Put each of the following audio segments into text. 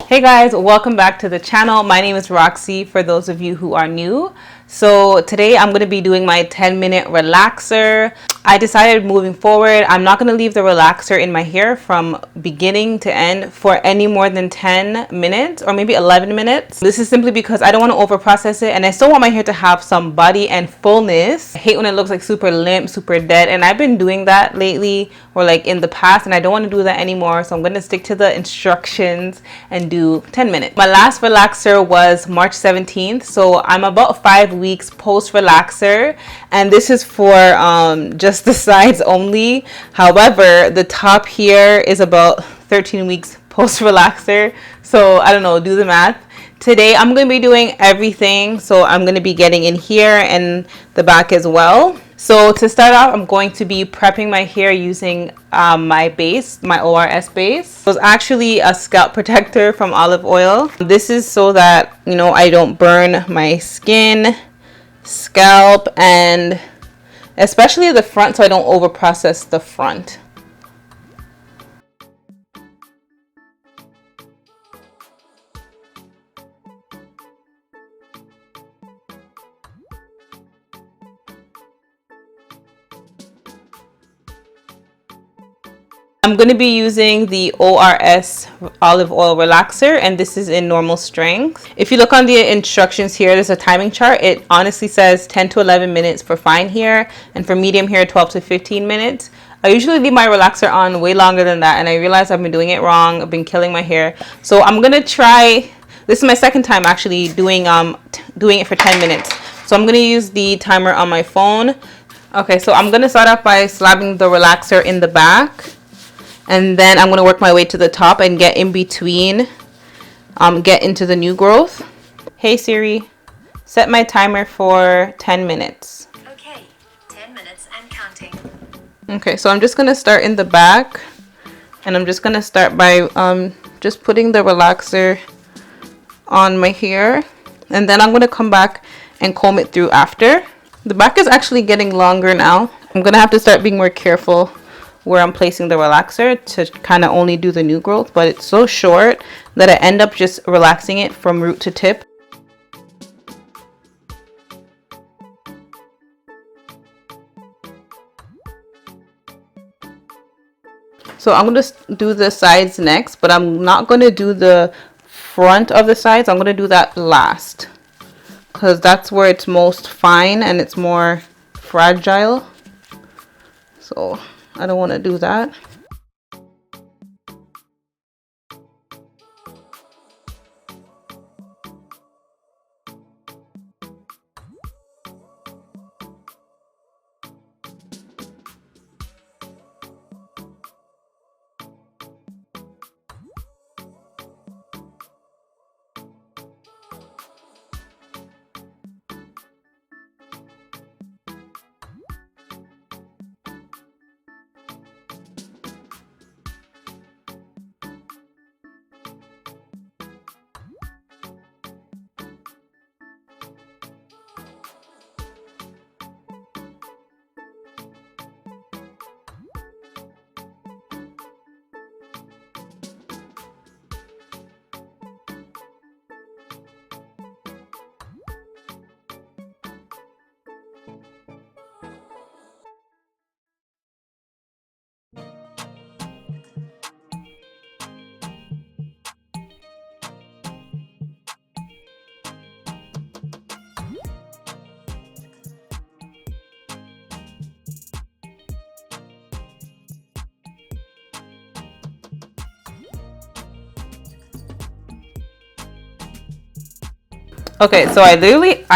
Hey guys, welcome back to the channel. My name is Roxy for those of you who are new. So today I'm going to be doing my 10-minute relaxer. I decided moving forward, I'm not going to leave the relaxer in my hair from beginning to end for any more than 10 minutes or maybe 11 minutes. This is simply because I don't want to over process it and I still want my hair to have some body and fullness. I hate when it looks like super limp, super dead, and I've been doing that lately or like in the past, and I don't want to do that anymore. So I'm going to stick to the instructions and do 10 minutes. My last relaxer was March 17th. So I'm about 5 weeks post relaxer, and this is for just the sides only. However, the top here is about 13 weeks post relaxer. So I don't know, do the math. Today I'm going to be doing everything. So I'm going to be getting in here and the back as well. So to start off, I'm going to be prepping my hair using my base, my ORS base. It was actually a scalp protector from Olive Oil. This is so that, you know, I don't burn my skin, scalp, and especially the front, so I don't over process the front. I'm going to be using the ORS olive oil relaxer, and this is in normal strength. If you look on the instructions here, there's a timing chart. It honestly says 10 to 11 minutes for fine hair, and for medium hair 12 to 15 minutes. I usually leave my relaxer on way longer than that, and I realize I've been doing it wrong. I've been killing my hair. So I'm going to try, this is my second time actually doing it for 10 minutes. So I'm going to use the timer on my phone. Okay, so I'm going to start off by slapping the relaxer in the back. And then I'm going to work my way to the top and get in between, get into the new growth. Hey Siri, set my timer for 10 minutes. Okay, 10 minutes and counting. Okay, so I'm just going to start in the back. And I'm just going to start by just putting the relaxer on my hair. And then I'm going to come back and comb it through after. The back is actually getting longer now. I'm going to have to start being more careful where I'm placing the relaxer to kind of only do the new growth, but it's so short that I end up just relaxing it from root to tip. So I'm going to do the sides next, but I'm not going to do the front of the sides. I'm going to do that last because that's where it's most fine and it's more fragile. So I don't want to do that. Okay, so I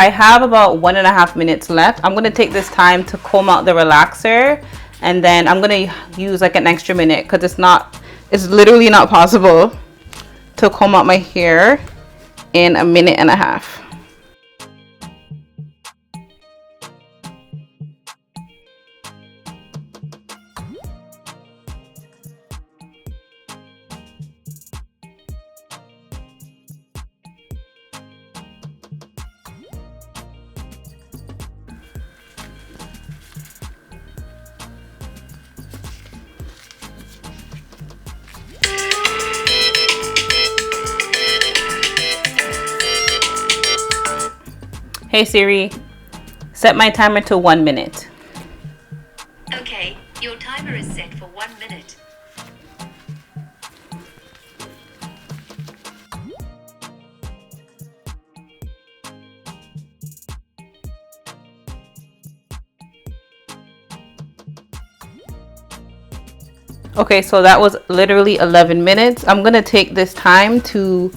have about 1.5 minutes left. I'm going to take this time to comb out the relaxer, and then I'm going to use like an extra minute because it's literally not possible to comb out my hair in 1.5 minutes. Hey Siri, set my timer to 1 minute. Okay, your timer is set for 1 minute. Okay, so that was literally 11 minutes. I'm gonna take this time to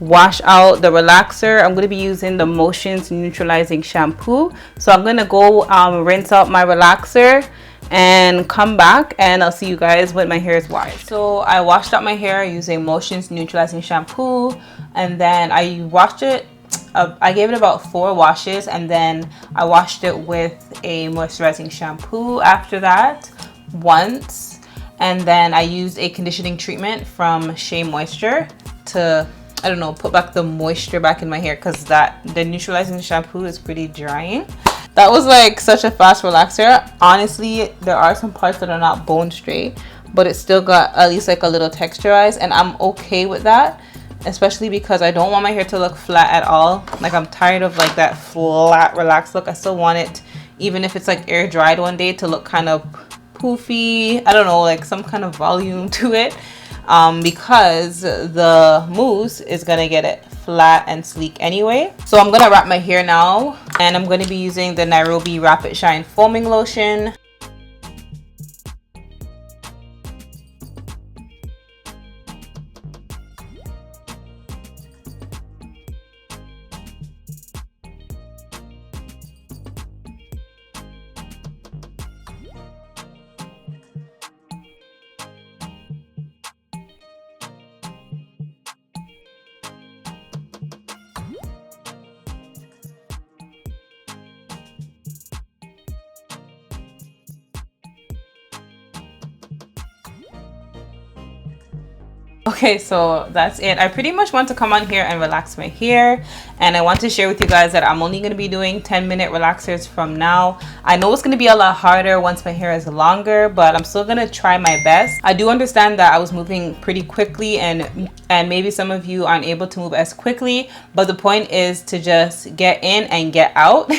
wash out the relaxer. I'm gonna be using the Motions Neutralizing Shampoo. So I'm gonna go rinse out my relaxer and come back, and I'll see you guys when my hair is washed. So I washed out my hair using Motions Neutralizing Shampoo, and then I washed it. I gave it about 4 washes, and then I washed it with a moisturizing shampoo after that once. And then I used a conditioning treatment from Shea Moisture to, I don't know, put back the moisture back in my hair, because the neutralizing shampoo is pretty drying. That was like such a fast relaxer. Honestly, there are some parts that are not bone straight, but it still got at least like a little texturized, and I'm okay with that, especially because I don't want my hair to look flat at all. Like, I'm tired of like that flat relaxed look. I still want it, even if it's like air dried one day, to look kind of poofy. I don't know, like some kind of volume to it, because the mousse is gonna get it flat and sleek anyway. So I'm gonna wrap my hair now, and I'm gonna be using the Nairobi Rapid Shine Foaming Lotion. Okay, so that's it. I pretty much want to come on here and relax my hair, and I want to share with you guys that I'm only going to be doing 10-minute relaxers from now. I know it's going to be a lot harder once my hair is longer, but I'm still going to try my best. I do understand that I was moving pretty quickly, and maybe some of you aren't able to move as quickly, but the point is to just get in and get out.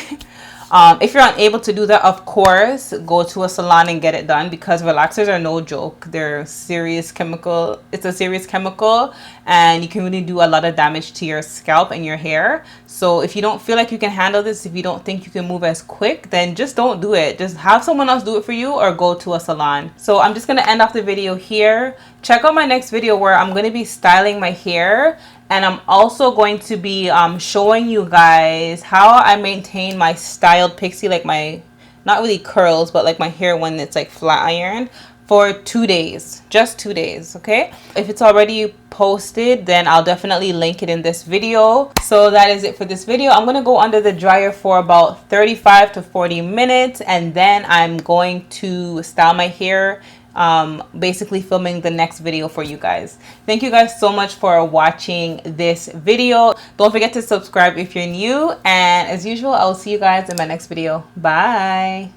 If you're unable to do that, of course, go to a salon and get it done, because relaxers are no joke. They're serious chemical. It's a serious chemical, and you can really do a lot of damage to your scalp and your hair. So if you don't feel like you can handle this, if you don't think you can move as quick, then just don't do it. Just have someone else do it for you, or go to a salon. So I'm just going to end off the video here. Check out my next video where I'm going to be styling my hair. And I'm also going to be showing you guys how I maintain my styled pixie, like my, not really curls, but like my hair when it's like flat ironed, for 2 days, just 2 days, okay? If it's already posted, then I'll definitely link it in this video. So that is it for this video. I'm gonna go under the dryer for about 35 to 40 minutes, and then I'm going to style my hair, basically filming the next video for you guys. Thank you guys so much for watching this video. Don't forget to subscribe if you're new, and as usual, I'll see you guys in my next video. Bye.